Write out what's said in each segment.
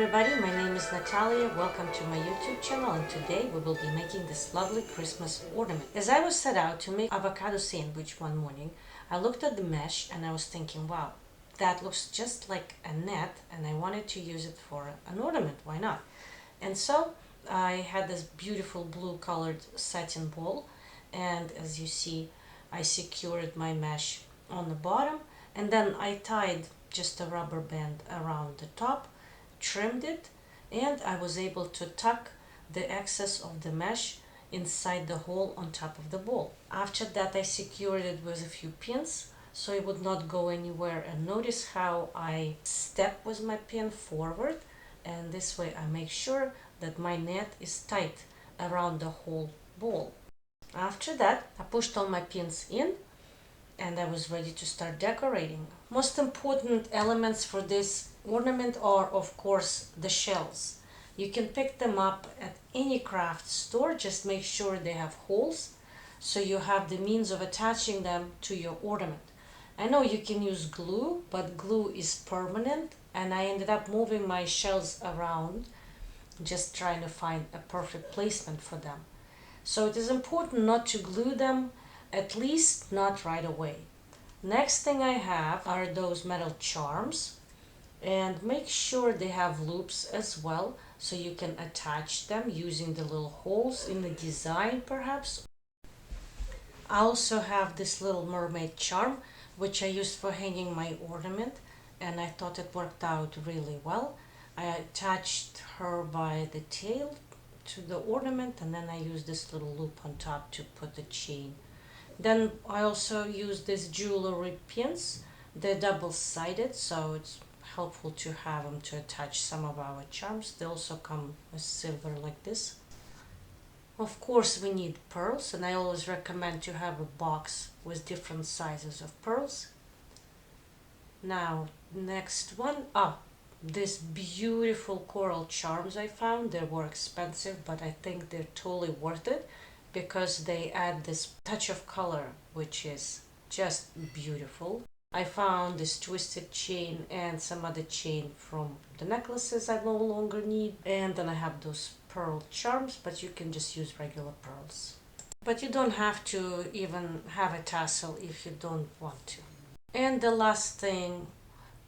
everybody, my name is Natalia. Welcome to my YouTube channel, and today we will be making this lovely Christmas ornament. As I was set out to make avocado sandwich one morning, I looked at the mesh and I was thinking, wow, that looks just like a net, and I wanted to use it for an ornament. Why not? And so I had this beautiful blue colored satin ball, and as you see, I secured my mesh on the bottom, and then I tied just a rubber band around the top, trimmed it, and I was able to tuck the excess of the mesh inside the hole on top of the ball. After that, I secured it with a few pins so it would not go anywhere, and notice how I step with my pin forward, and this way I make sure that my net is tight around the whole ball. After that, I pushed all my pins in and I was ready to start decorating. Most important elements for this ornament are, of course, the shells. You can pick them up at any craft store, just make sure they have holes so you have the means of attaching them to your ornament. I know you can use glue, but glue is permanent, and I ended up moving my shells around, just trying to find a perfect placement for them. So it is important not to glue them, at least not right away. Next thing I have are those metal charms, and make sure they have loops as well so you can attach them using the little holes in the design perhaps. I also have this little mermaid charm which I used for hanging my ornament, and I thought it worked out really well. I attached her by the tail to the ornament, and then I used this little loop on top to put the chain. Then I also use these jewelry pins. They're double-sided, so it's helpful to have them to attach some of our charms. They also come with silver like this. Of course, we need pearls, and I always recommend to have a box with different sizes of pearls. Now, next one, these beautiful coral charms I found. They were expensive, but I think they're totally worth it, because they add this touch of color, which is just beautiful. I found this twisted chain and some other chain from the necklaces I no longer need. And then I have those pearl charms, but you can just use regular pearls. But you don't have to even have a tassel if you don't want to. And the last thing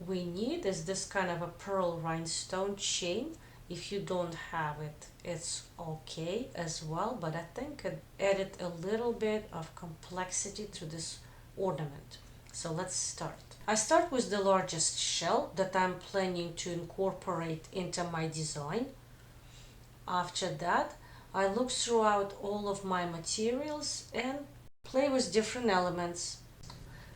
we need is this kind of a pearl rhinestone chain. If you don't have it, it's okay as well, but I think it added a little bit of complexity to this ornament. So let's start. I start with the largest shell that I'm planning to incorporate into my design. After that, I look throughout all of my materials and play with different elements.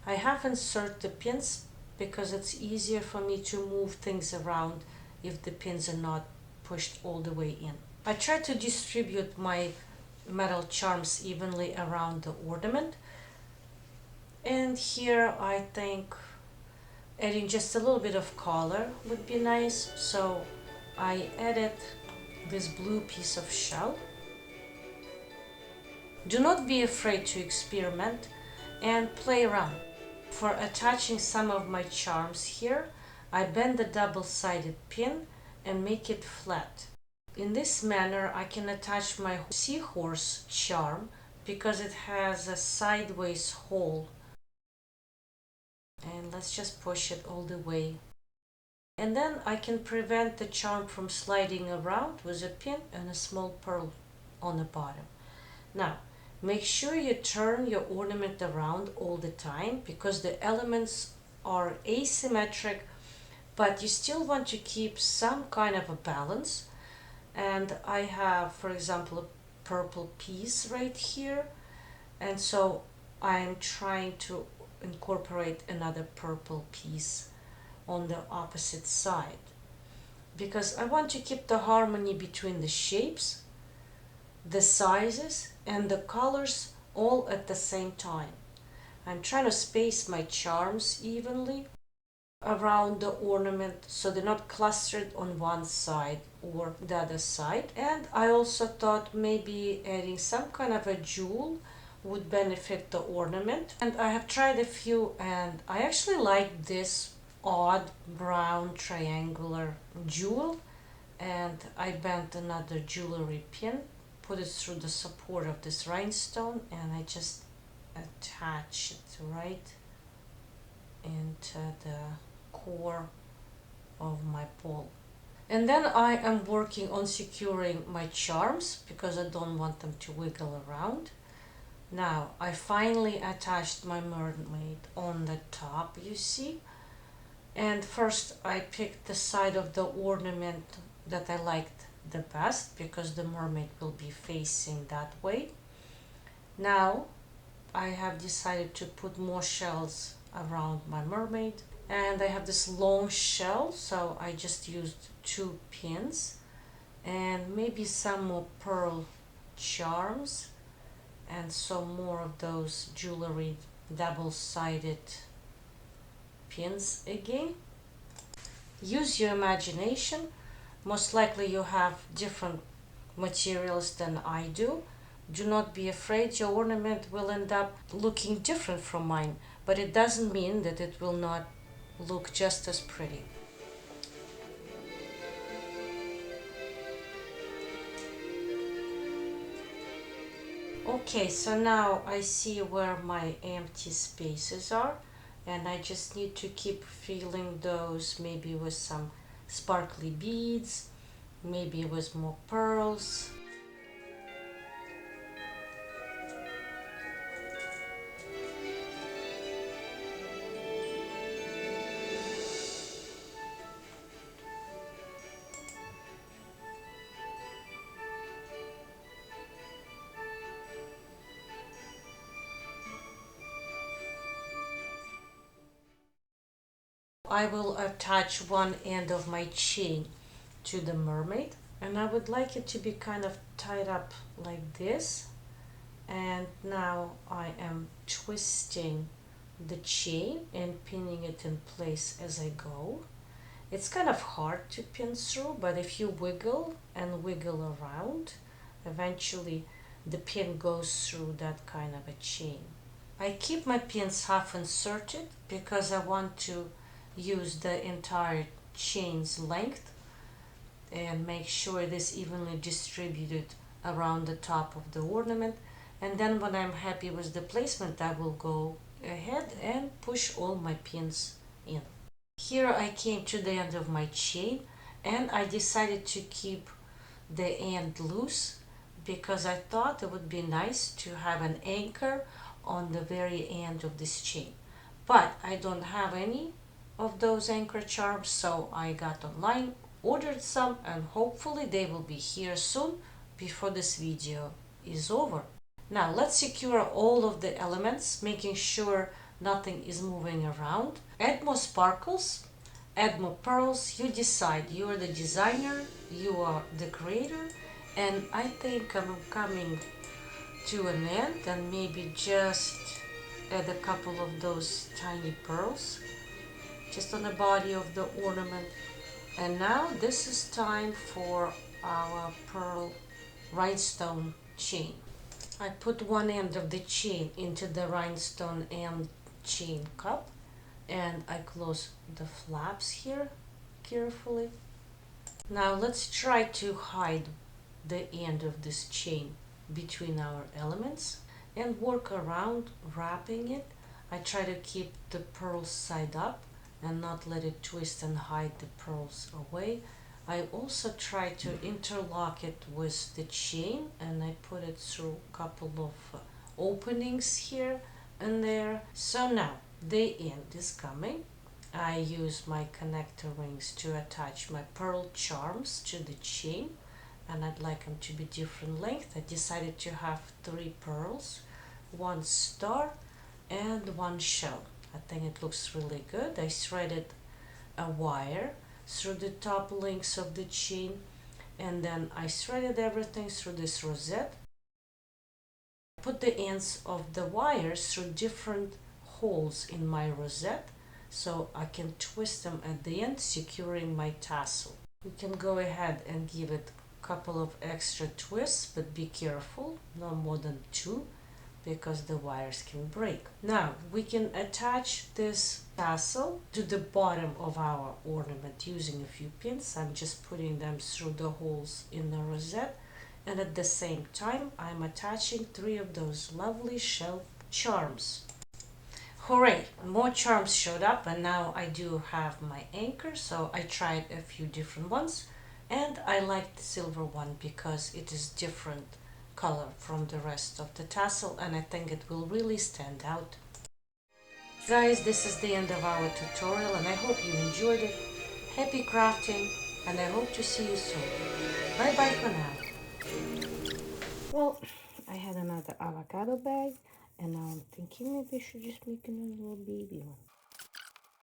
I have inserted the pins because it's easier for me to move things around if the pins are not pushed all the way in. I try to distribute my metal charms evenly around the ornament, and here I think adding just a little bit of color would be nice, so I added this blue piece of shell. Do not be afraid to experiment and play around. For attaching some of my charms here, I bend the double-sided pin and make it flat. In this manner, I can attach my seahorse charm because it has a sideways hole. And let's just push it all the way. And then I can prevent the charm from sliding around with a pin and a small pearl on the bottom. Now, make sure you turn your ornament around all the time because the elements are asymmetric, but you still want to keep some kind of a balance. And I have, for example, a purple piece right here, and so I'm trying to incorporate another purple piece on the opposite side because I want to keep the harmony between the shapes, the sizes, and the colors all at the same time. I'm trying to space my charms evenly around the ornament so they're not clustered on one side or the other side. And I also thought maybe adding some kind of a jewel would benefit the ornament, and I have tried a few and I actually like this odd brown triangular jewel. and I bent another jewelry pin, put it through the support of this rhinestone, and I just attach it right into the core of my pole. And then I am working on securing my charms because I don't want them to wiggle around. Now I finally attached my mermaid on the top, you see. And first I picked the side of the ornament that I liked the best because the mermaid will be facing that way. Now I have decided to put more shells around my mermaid, and I have this long shell, so I just used 2 pins and maybe some more pearl charms and some more of those jewelry double-sided pins again. Use your imagination. Most likely you have different materials than I do. Do not be afraid, your ornament will end up looking different from mine, but it doesn't mean that it will not look just as pretty. Okay, so now I see where my empty spaces are, and I just need to keep filling those, maybe with some sparkly beads, maybe with more pearls. I will attach one end of my chain to the mermaid, and I would like it to be kind of tied up like this. And now I am twisting the chain and pinning it in place as I go. It's kind of hard to pin through, but if you wiggle and wiggle around, eventually the pin goes through that kind of a chain. I keep my pins half inserted because I want to use the entire chain's length and make sure it is evenly distributed around the top of the ornament. And then when I'm happy with the placement, I will go ahead and push all my pins in. Here I came to the end of my chain, and I decided to keep the end loose because I thought it would be nice to have an anchor on the very end of this chain. But I don't have any of those anchor charms, so I got online, ordered some, and hopefully they will be here soon before this video is over. Now let's secure all of the elements, making sure nothing is moving around. Add more sparkles, add more pearls. You decide. You are the designer, you are the creator, and I think I'm coming to an end, and maybe just add a couple of those tiny pearls just on the body of the ornament. And now this is time for our pearl rhinestone chain. I put one end of the chain into the rhinestone end chain cup, and I close the flaps here carefully. Now let's try to hide the end of this chain between our elements and work around wrapping it. I try to keep the pearls side up and not let it twist and hide the pearls away. I also try to interlock it with the chain, and I put it through a couple of openings here and there. So now the end is coming. I use my connector rings to attach my pearl charms to the chain, and I'd like them to be different length. I decided to have 3 pearls, 1 star, and 1 shell. I think it looks really good. I threaded a wire through the top links of the chain, and then I threaded everything through this rosette. Put the ends of the wires through different holes in my rosette so I can twist them at the end, securing my tassel. You can go ahead and give it a couple of extra twists, but be careful, no more than 2, because the wires can break. Now we can attach this tassel to the bottom of our ornament using a few pins. I'm just putting them through the holes in the rosette, and at the same time I'm attaching 3 of those lovely shelf charms. Hooray! More charms showed up, and now I do have my anchor. So I tried a few different ones, and I like the silver one because it is different color from the rest of the tassel, and I think it will really stand out. Guys, this is the end of our tutorial, and I hope you enjoyed it. Happy crafting, and I hope to see you soon. Bye bye for now. Well, I had another avocado bag, and now I'm thinking maybe I should just make another little baby one.